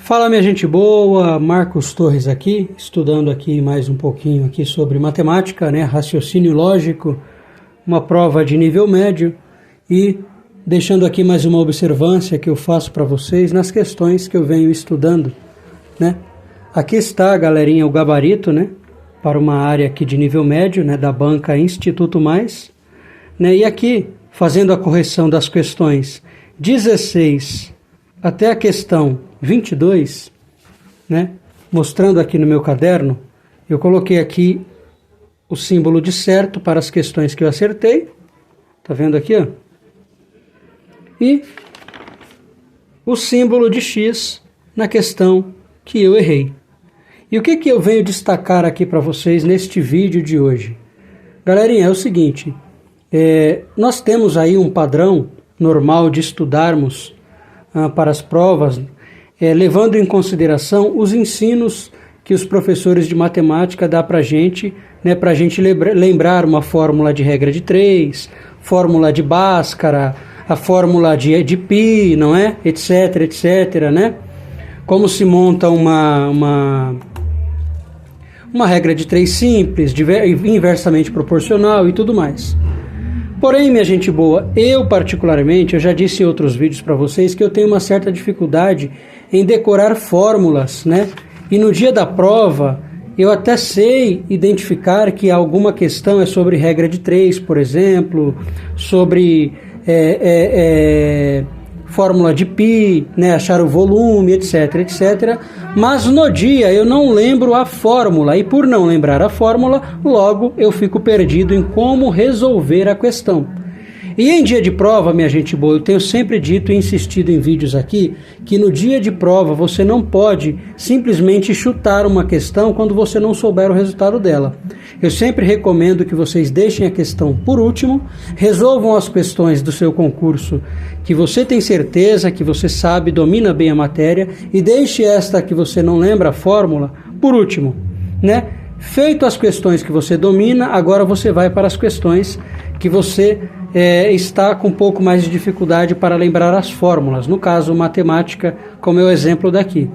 Fala, minha gente boa, Marcos Torres aqui, estudando aqui mais um pouquinho aqui sobre matemática, né, raciocínio lógico, uma prova de nível médio e deixando aqui mais uma observância que eu faço para vocês nas questões que eu venho estudando, né. Aqui está, galerinha, o gabarito, né, para uma área aqui de nível médio, né, da banca Instituto Mais, né, e aqui fazendo a correção das questões 16 até a questão 22, né? Mostrando aqui no meu caderno, eu coloquei aqui o símbolo de certo para as questões que eu acertei. Tá vendo aqui, ó? E o símbolo de X na questão que eu errei. E o que eu venho destacar aqui para vocês neste vídeo de hoje? Galerinha, é o seguinte, nós temos aí um padrão normal de estudarmos para as provas, levando em consideração os ensinos que os professores de matemática dão para a gente, né, para a gente lembrar uma fórmula de regra de 3, fórmula de Bhaskara, a fórmula de Pi, não é? Etc, etc, né? Como se monta uma regra de 3 simples, inversamente proporcional e tudo mais. Porém, minha gente boa, eu particularmente, eu já disse em outros vídeos para vocês que eu tenho uma certa dificuldade em decorar fórmulas, né? E no dia da prova, eu até sei identificar que alguma questão é sobre regra de 3, por exemplo, sobre fórmula de Pi, né? Achar o volume, etc, etc. Mas no dia eu não lembro a fórmula, e por não lembrar a fórmula, logo eu fico perdido em como resolver a questão. E em dia de prova, minha gente boa, eu tenho sempre dito e insistido em vídeos aqui, que no dia de prova você não pode simplesmente chutar uma questão quando você não souber o resultado dela. Eu sempre recomendo que vocês deixem a questão por último, resolvam as questões do seu concurso que você tem certeza, que você sabe, domina bem a matéria, e deixe esta que você não lembra a fórmula por último, né? Feito as questões que você domina, agora você vai para as questões que você está com um pouco mais de dificuldade para lembrar as fórmulas, no caso matemática, como é o exemplo daqui.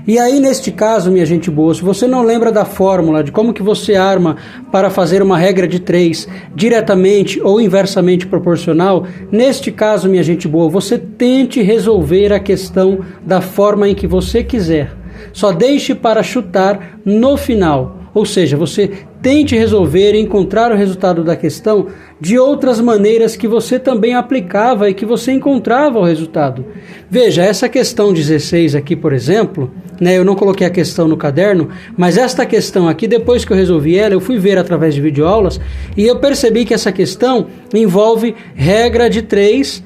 E aí, neste caso, minha gente boa, se você não lembra da fórmula, de como que você arma para fazer uma regra de 3 diretamente ou inversamente proporcional, neste caso, minha gente boa, você tente resolver a questão da forma em que você quiser. Só deixe para chutar no final. Ou seja, você tente resolver e encontrar o resultado da questão de outras maneiras que você também aplicava e que você encontrava o resultado. Veja, essa questão 16 aqui, por exemplo, né, eu não coloquei a questão no caderno, mas esta questão aqui, depois que eu resolvi ela, eu fui ver através de videoaulas e eu percebi que essa questão envolve regra de 3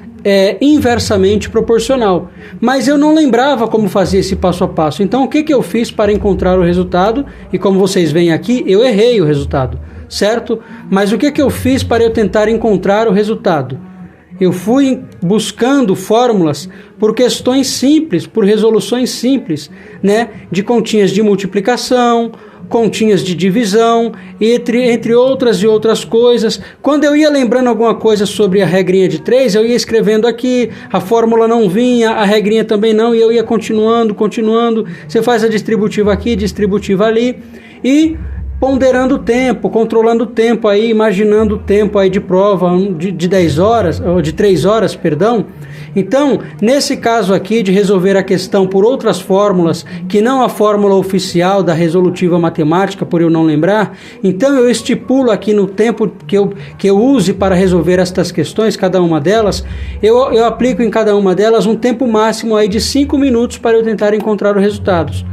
inversamente proporcional, mas eu não lembrava como fazer esse passo a passo. Então o que eu fiz para encontrar o resultado? E como vocês veem aqui, eu errei o resultado, certo? Mas o que eu fiz para eu tentar encontrar o resultado? Eu fui buscando fórmulas por questões simples, por resoluções simples, né? De continhas de multiplicação, continhas de divisão, entre outras e outras coisas. Quando eu ia lembrando alguma coisa sobre a regrinha de 3, eu ia escrevendo aqui, a fórmula não vinha, a regrinha também não, e eu ia continuando. Você faz a distributiva aqui, distributiva ali, e ponderando o tempo, controlando o tempo aí, imaginando o tempo aí de prova de 10 horas, ou de 3 horas, perdão. Então, nesse caso aqui de resolver a questão por outras fórmulas, que não a fórmula oficial da resolutiva matemática, por eu não lembrar, então eu estipulo aqui no tempo que eu use para resolver estas questões, cada uma delas, eu aplico em cada uma delas um tempo máximo aí de 5 minutos para eu tentar encontrar os resultados.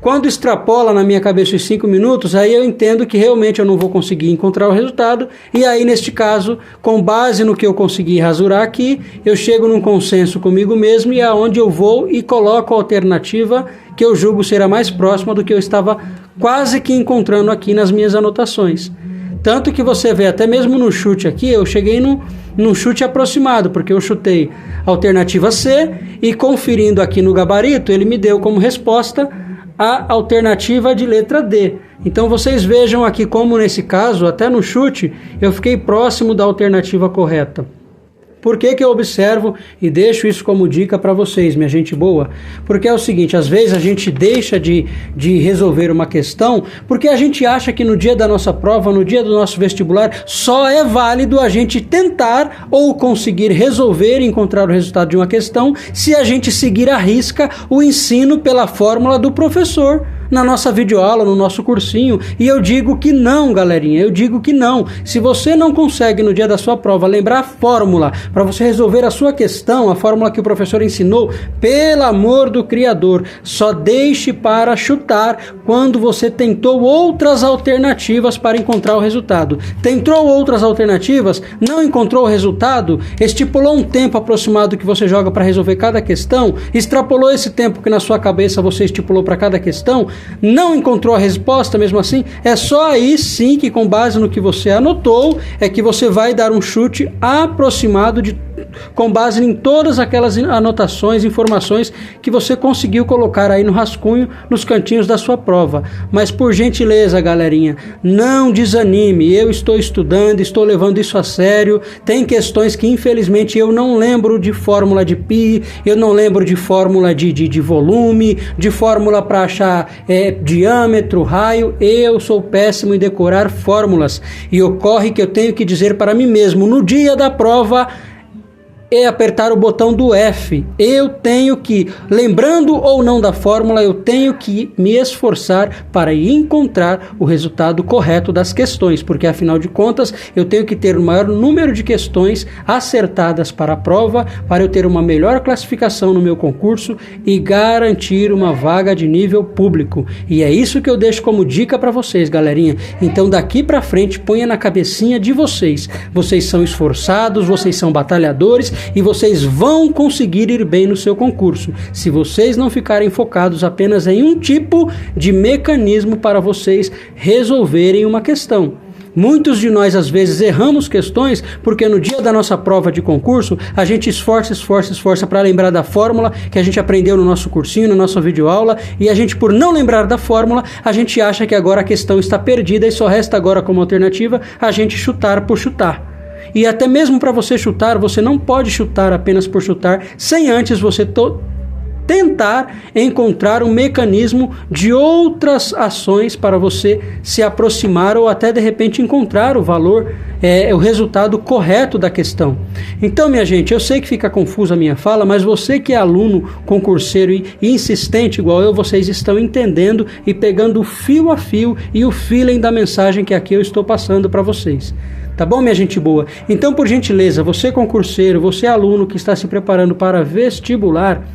Quando extrapola na minha cabeça os 5 minutos, aí eu entendo que realmente eu não vou conseguir encontrar o resultado, e aí neste caso, com base no que eu consegui rasurar aqui, eu chego num consenso comigo mesmo e é onde eu vou e coloco a alternativa que eu julgo ser a mais próxima do que eu estava quase que encontrando aqui nas minhas anotações. Tanto que você vê, até mesmo no chute aqui, eu cheguei num chute aproximado, porque eu chutei a alternativa C e conferindo aqui no gabarito, ele me deu como resposta a alternativa de letra D. Então vocês vejam aqui como nesse caso, até no chute, eu fiquei próximo da alternativa correta. Por que eu observo e deixo isso como dica para vocês, minha gente boa? Porque é o seguinte, às vezes a gente deixa de resolver uma questão porque a gente acha que no dia da nossa prova, no dia do nosso vestibular, só é válido a gente tentar ou conseguir resolver e encontrar o resultado de uma questão se a gente seguir à risca o ensino pela fórmula do professor na nossa videoaula, no nosso cursinho. E eu digo que não, galerinha, eu digo que não. Se você não consegue no dia da sua prova lembrar a fórmula para você resolver a sua questão, a fórmula que o professor ensinou, pelo amor do Criador, só deixe para chutar quando você tentou outras alternativas para encontrar o resultado. Tentou outras alternativas, não encontrou o resultado, estipulou um tempo aproximado que você joga para resolver cada questão, extrapolou esse tempo que na sua cabeça você estipulou para cada questão, não encontrou a resposta mesmo assim, é só aí sim que, com base no que você anotou, é que você vai dar um chute aproximado com base em todas aquelas anotações, informações que você conseguiu colocar aí no rascunho, nos cantinhos da sua prova. Mas por gentileza, galerinha, não desanime. Eu estou estudando, estou levando isso a sério. Tem questões que infelizmente eu não lembro de fórmula de π, eu não lembro de fórmula de volume, de fórmula para achar diâmetro, raio. Eu sou péssimo em decorar fórmulas e ocorre que eu tenho que dizer para mim mesmo no dia da prova é apertar o botão do F. Eu tenho que, lembrando ou não da fórmula, eu tenho que me esforçar para encontrar o resultado correto das questões, porque afinal de contas eu tenho que ter o maior número de questões acertadas para a prova, para eu ter uma melhor classificação no meu concurso e garantir uma vaga de nível público. E é isso que eu deixo como dica para vocês, galerinha. Então daqui para frente, ponha na cabecinha de vocês. Vocês são esforçados, vocês são batalhadores e vocês vão conseguir ir bem no seu concurso, se vocês não ficarem focados apenas em um tipo de mecanismo para vocês resolverem uma questão. Muitos de nós às vezes erramos questões porque no dia da nossa prova de concurso a gente esforça para lembrar da fórmula que a gente aprendeu no nosso cursinho, na nossa videoaula, e a gente, por não lembrar da fórmula, a gente acha que agora a questão está perdida e só resta agora como alternativa a gente chutar por chutar. E até mesmo para você chutar, você não pode chutar apenas por chutar, sem antes você tentar encontrar um mecanismo de outras ações para você se aproximar ou até de repente encontrar o valor, o resultado correto da questão. Então, minha gente, eu sei que fica confusa a minha fala, mas você que é aluno, concurseiro e insistente igual eu, vocês estão entendendo e pegando o fio a fio e o feeling da mensagem que aqui eu estou passando para vocês. Tá bom, minha gente boa? Então, por gentileza, você concurseiro, você aluno que está se preparando para vestibular,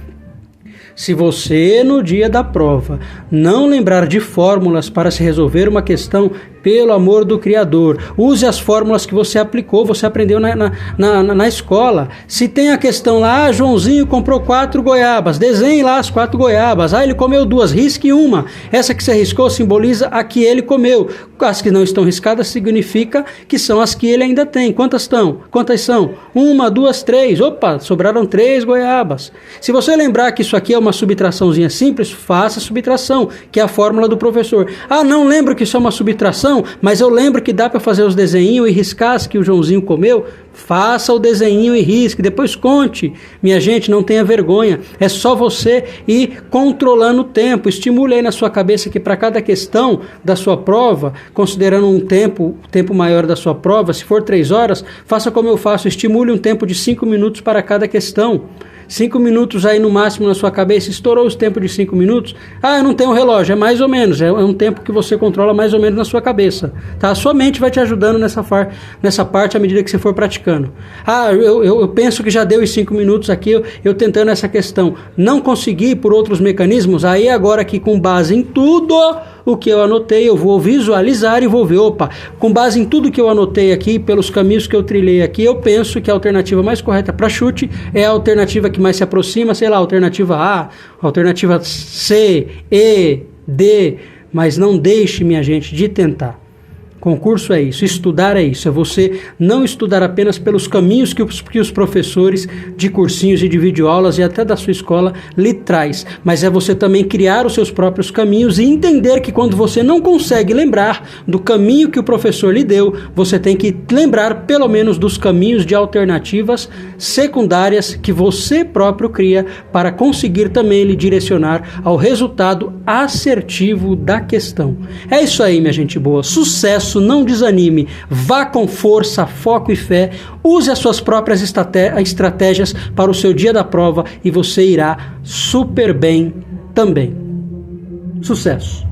se você no dia da prova não lembrar de fórmulas para se resolver uma questão, pelo amor do Criador, use as fórmulas que você aplicou, você aprendeu na escola. Se tem a questão lá, Joãozinho comprou 4 goiabas, desenhe lá as 4 goiabas. Ele comeu 2, risque uma. Essa que você riscou simboliza a que ele comeu. As que não estão riscadas significa que são as que ele ainda tem. Quantas são? 1, 2, 3. Opa, sobraram 3 goiabas. Se você lembrar que isso aqui é uma subtraçãozinha simples, faça a subtração, que é a fórmula do professor. Não lembro que isso é uma subtração, mas eu lembro que dá para fazer os desenhinhos e riscar as que o Joãozinho comeu. Faça o desenhinho e risque, depois conte. Minha gente, não tenha vergonha, é só você ir controlando o tempo. Estimule aí na sua cabeça que para cada questão da sua prova, considerando um tempo maior da sua prova, se for 3 horas, faça como eu faço, estimule um tempo de 5 minutos para cada questão. 5 minutos aí no máximo na sua cabeça, estourou os tempos de 5 minutos, eu não tenho relógio, é mais ou menos, é um tempo que você controla mais ou menos na sua cabeça, tá? A sua mente vai te ajudando nessa parte à medida que você for praticando. Eu penso que já deu os 5 minutos aqui, eu tentando essa questão, não consegui por outros mecanismos, aí agora que com base em tudo o que eu anotei, eu vou visualizar e vou ver, com base em tudo que eu anotei aqui, pelos caminhos que eu trilhei aqui, eu penso que a alternativa mais correta para chute é a alternativa que mais se aproxima, sei lá, alternativa A, alternativa C, E, D, mas não deixe, minha gente, de tentar. Concurso é isso, estudar é isso, é você não estudar apenas pelos caminhos que os professores de cursinhos e de videoaulas e até da sua escola lhe traz, mas é você também criar os seus próprios caminhos e entender que quando você não consegue lembrar do caminho que o professor lhe deu, você tem que lembrar pelo menos dos caminhos de alternativas secundárias que você próprio cria para conseguir também lhe direcionar ao resultado assertivo da questão. É isso aí, minha gente boa, sucesso! Não desanime, vá com força, foco e fé, use as suas próprias estratégias para o seu dia da prova e você irá super bem também. Sucesso!